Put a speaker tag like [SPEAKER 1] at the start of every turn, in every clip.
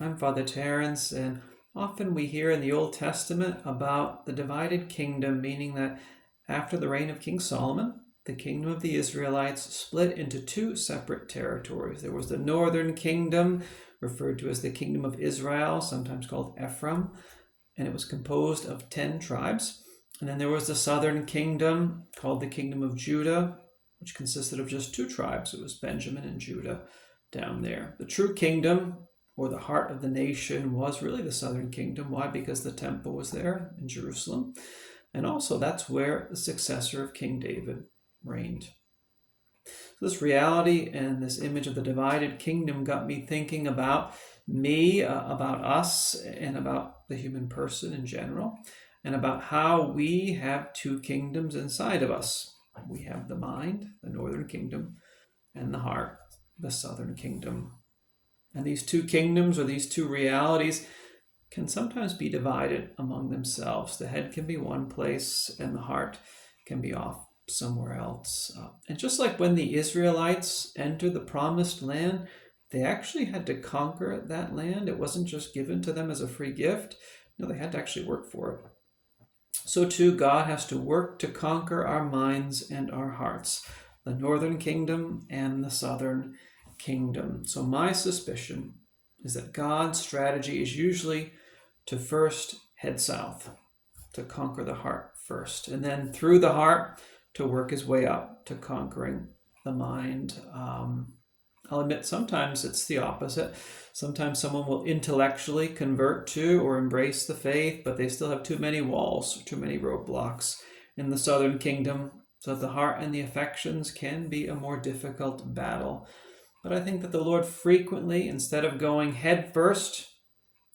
[SPEAKER 1] I'm Father Terrance, and often we hear in the Old Testament about the divided kingdom, meaning that after the reign of King Solomon, the kingdom of the Israelites split into two separate territories. There was the northern kingdom, referred to as the kingdom of Israel, sometimes called Ephraim, and it was composed of 10 tribes. And then there was the southern kingdom, called the kingdom of Judah, which consisted of just two tribes. It was Benjamin and Judah down there. The true kingdom, or the heart of the nation, was really the southern kingdom. Why? Because the temple was there in Jerusalem. And also that's where the successor of King David reigned. So this reality and this image of the divided kingdom got me thinking about me, about us, and about the human person in general, and about how we have two kingdoms inside of us. We have the mind, the northern kingdom, and the heart, the southern kingdom. And these two kingdoms, or these two realities, can sometimes be divided among themselves. The head can be one place and the heart can be off somewhere else. And just like when the Israelites entered the promised land, they actually had to conquer that land. It wasn't just given to them as a free gift. No, they had to actually work for it. So too, God has to work to conquer our minds and our hearts, the northern kingdom and the southern kingdom. So my suspicion is that God's strategy is usually to first head south, to conquer the heart first, and then through the heart to work his way up to conquering the mind. I'll admit sometimes it's the opposite. Sometimes someone will intellectually convert to or embrace the faith, but they still have too many walls, too many roadblocks in the southern kingdom, so that the heart and the affections can be a more difficult battle. But I think that the Lord frequently, instead of going head first,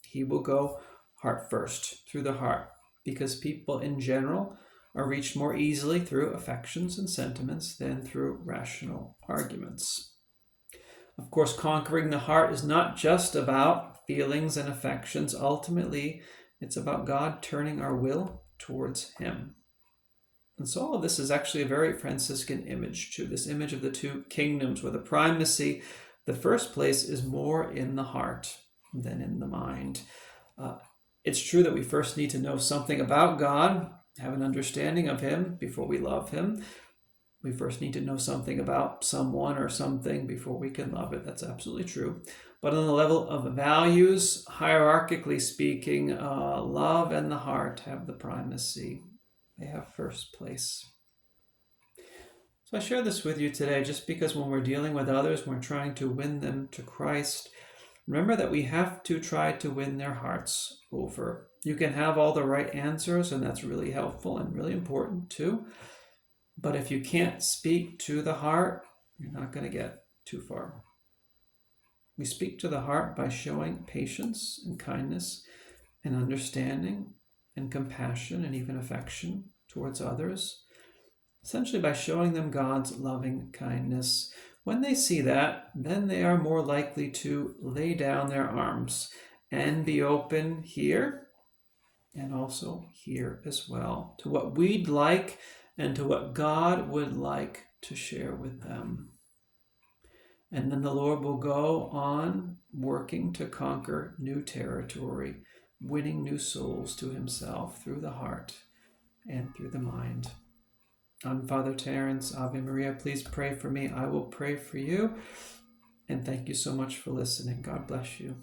[SPEAKER 1] he will go heart first, through the heart, because people in general are reached more easily through affections and sentiments than through rational arguments. Of course, conquering the heart is not just about feelings and affections. Ultimately, it's about God turning our will towards him. And so all of this is actually a very Franciscan image too, this image of the two kingdoms, where the primacy, the first place, is more in the heart than in the mind. It's true that we first need to know something about God, have an understanding of him before we love him. We first need to know something about someone or something before we can love it. That's absolutely true. But on the level of values, hierarchically speaking, love and the heart have the primacy. They have first place. So I share this with you today just because when we're dealing with others, we're trying to win them to Christ. Remember that we have to try to win their hearts over. You can have all the right answers, and that's really helpful and really important too. But if you can't speak to the heart, you're not going to get too far. We speak to the heart by showing patience and kindness and understanding and compassion and even affection towards others, essentially by showing them God's loving kindness. When they see that, then they are more likely to lay down their arms and be open here and also here as well, to what we'd like and to what God would like to share with them. And then the Lord will go on working to conquer new territory, winning new souls to himself through the heart and through the mind. I'm Father Terrance. Ave Maria, please pray for me. I will pray for you. And thank you so much for listening. God bless you.